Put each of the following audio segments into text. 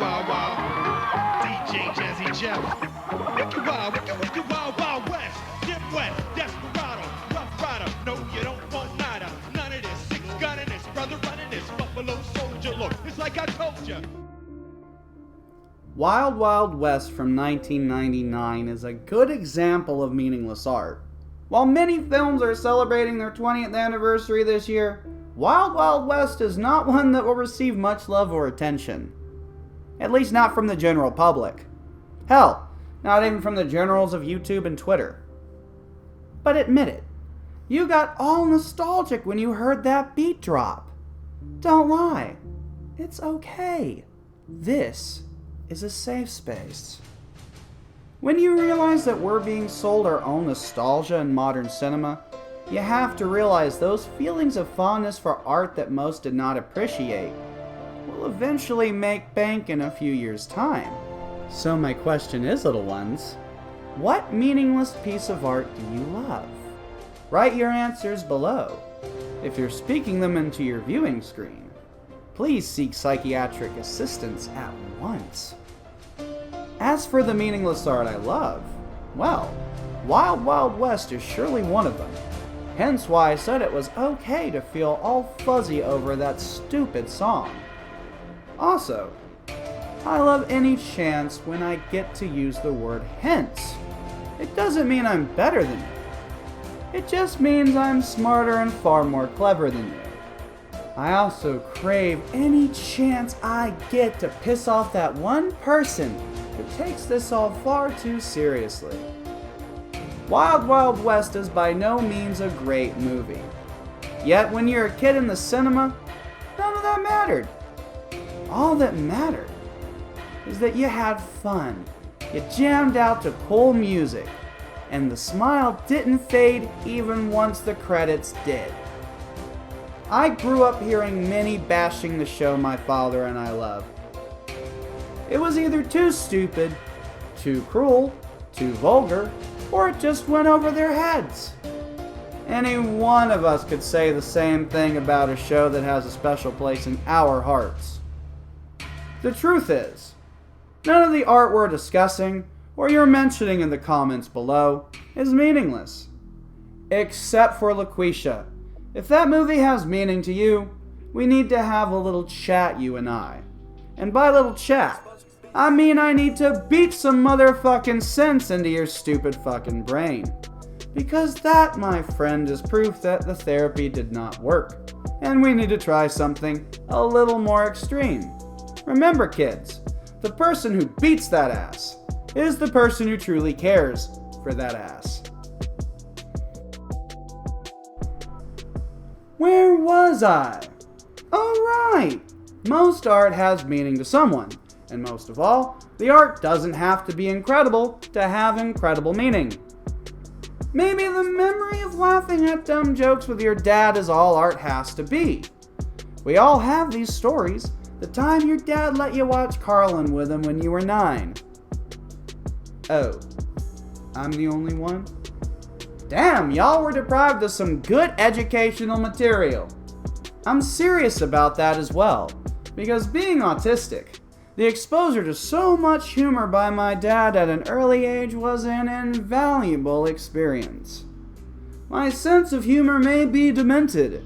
Wild Wild, DJ Jazzy Jeff. Wicked Wild Wild West. Get wet, desperado, rough rider. No, you don't want nada. None of this. Six gunning this, brother running this. Buffalo soldier look. It's like I told you. Wild Wild West from 1999 is a good example of meaningless art. While many films are celebrating their 20th anniversary this year, Wild Wild West is not one that will receive much love or attention. At least not from the general public. Hell, not even from the generals of YouTube and Twitter. But admit it, you got all nostalgic when you heard that beat drop. Don't lie, it's okay. This is a safe space. When you realize that we're being sold our own nostalgia in modern cinema, you have to realize those feelings of fondness for art that most did not appreciate will eventually make bank in a few years' time. So my question is, little ones, what meaningless piece of art do you love? Write your answers below. If you're speaking them into your viewing screen, please seek psychiatric assistance at once. As for the meaningless art I love, well, Wild Wild West is surely one of them. Hence why I said it was okay to feel all fuzzy over that stupid song. Also, I love any chance when I get to use the word hence. It doesn't mean I'm better than you. It just means I'm smarter and far more clever than you. I also crave any chance I get to piss off that one person who takes this all far too seriously. Wild Wild West is by no means a great movie. Yet when you're a kid in the cinema, none of that mattered. All that mattered is that you had fun, you jammed out to cool music, and the smile didn't fade even once the credits did. I grew up hearing many bashing the show my father and I love. It was either too stupid, too cruel, too vulgar, or it just went over their heads. Any one of us could say the same thing about a show that has a special place in our hearts. The truth is, none of the art we're discussing, or you're mentioning in the comments below, is meaningless. Except for LaQuisha. If that movie has meaning to you, we need to have a little chat, you and I. And by little chat, I mean I need to beat some motherfucking sense into your stupid fucking brain. Because that, my friend, is proof that the therapy did not work. And we need to try something a little more extreme. Remember, kids, the person who beats that ass is the person who truly cares for that ass. Where was I? Oh, right! Most art has meaning to someone, and most of all, the art doesn't have to be incredible to have incredible meaning. Maybe the memory of laughing at dumb jokes with your dad is all art has to be. We all have these stories. The time your dad let you watch Carlin with him when you were 9. Oh, I'm the only one? Damn, y'all were deprived of some good educational material. I'm serious about that as well, because being autistic, the exposure to so much humor by my dad at an early age was an invaluable experience. My sense of humor may be demented,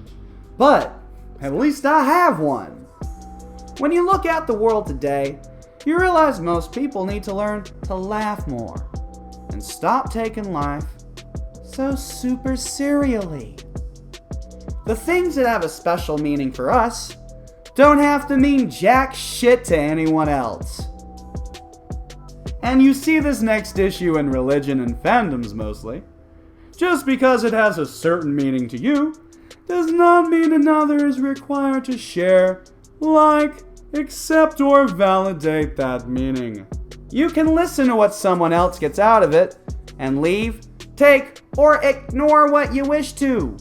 but at least I have one. When you look at the world today, you realize most people need to learn to laugh more and stop taking life so super serially. The things that have a special meaning for us don't have to mean jack shit to anyone else. And you see this next issue in religion and fandoms mostly. Just because it has a certain meaning to you does not mean another is required to share, like, accept, or validate that meaning. You can listen to what someone else gets out of it and leave, take, or ignore what you wish to.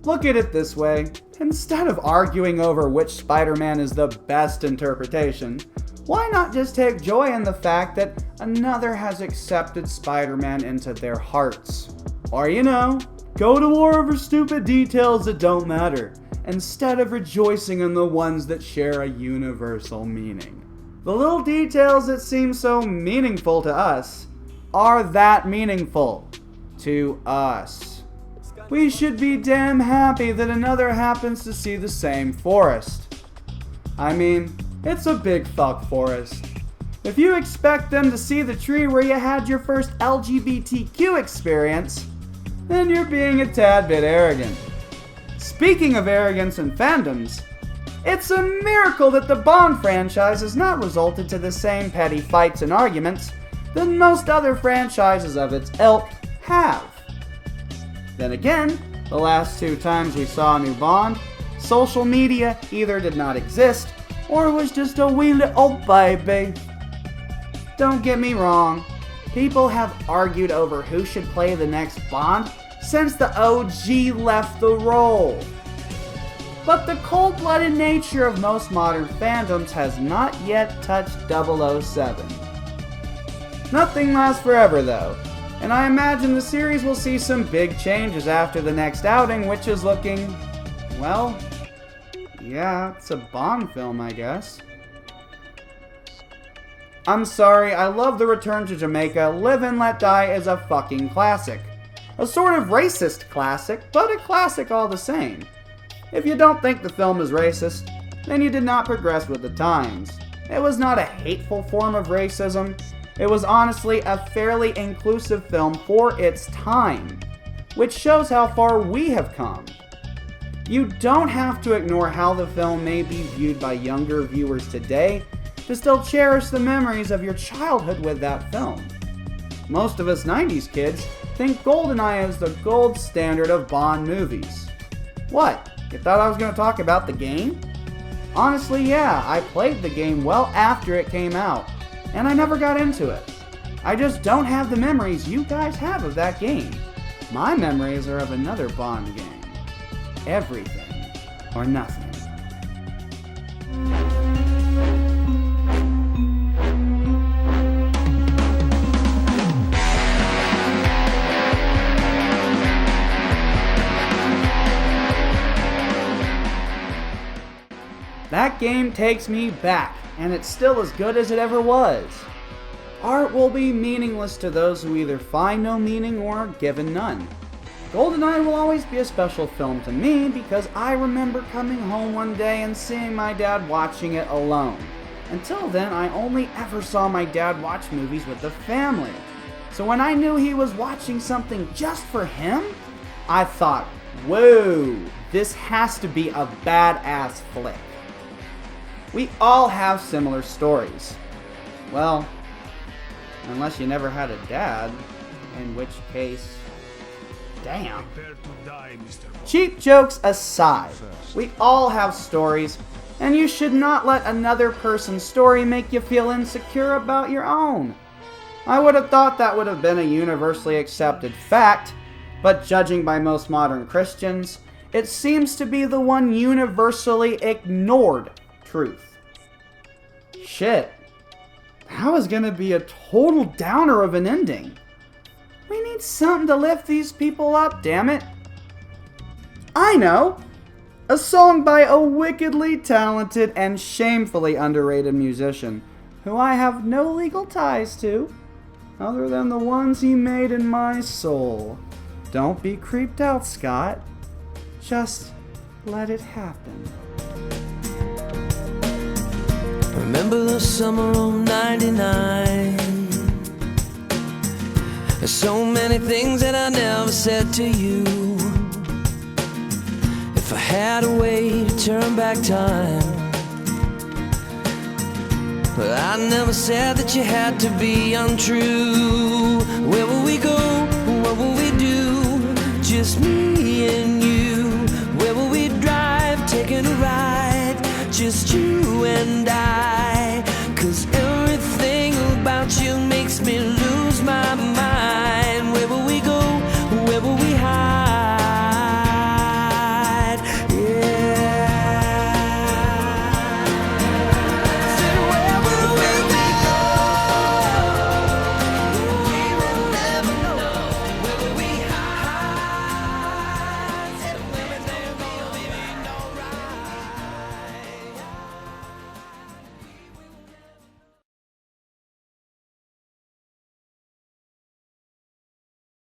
Look at it this way. Instead of arguing over which Spider-Man is the best interpretation, why not just take joy in the fact that another has accepted Spider-Man into their hearts? Or, go to war over stupid details that don't matter, instead of rejoicing in the ones that share a universal meaning. The little details that seem so meaningful to us are that meaningful to us. We should be damn happy that another happens to see the same forest. I mean, it's a big fuck forest. If you expect them to see the tree where you had your first LGBTQ experience, then you're being a tad bit arrogant. Speaking of arrogance and fandoms, it's a miracle that the Bond franchise has not resulted to the same petty fights and arguments that most other franchises of its ilk have. Then again, the last 2 times we saw a new Bond, social media either did not exist or was just a wee little baby. Don't get me wrong, people have argued over who should play the next Bond since the OG left the role. But the cold-blooded nature of most modern fandoms has not yet touched 007. Nothing lasts forever though, and I imagine the series will see some big changes after the next outing, which is looking, well, yeah, it's a Bond film, I guess. I'm sorry, I love The Return to Jamaica. Live and Let Die is a fucking classic. A sort of racist classic, but a classic all the same. If you don't think the film is racist, then you did not progress with the times. It was not a hateful form of racism. It was honestly a fairly inclusive film for its time, which shows how far we have come. You don't have to ignore how the film may be viewed by younger viewers today to still cherish the memories of your childhood with that film. Most of us 90s kids think GoldenEye is the gold standard of Bond movies. What? You thought I was going to talk about the game? Honestly, yeah, I played the game well after it came out, and I never got into it. I just don't have the memories you guys have of that game. My memories are of another Bond game. Everything or nothing. That game takes me back, and it's still as good as it ever was. Art will be meaningless to those who either find no meaning or are given none. GoldenEye will always be a special film to me because I remember coming home one day and seeing my dad watching it alone. Until then, I only ever saw my dad watch movies with the family. So when I knew he was watching something just for him, I thought, whoa, this has to be a badass flick. We all have similar stories. Well, unless you never had a dad, in which case, damn. Cheap jokes aside, we all have stories, and you should not let another person's story make you feel insecure about your own. I would have thought that would have been a universally accepted fact, but judging by most modern Christians, it seems to be the one universally ignored truth. Shit. That was gonna be a total downer of an ending. We need something to lift these people up, damn it. I know! A song by a wickedly talented and shamefully underrated musician, who I have no legal ties to, other than the ones he made in my soul. Don't be creeped out, Scott. Just let it happen. Remember the summer of '99. There's so many things that I never said to you. If I had a way to turn back time, well, I never said that you had to be untrue. Where will we go? What will we do? Just me and you. Where will we drive? Taking a ride? Just you and I.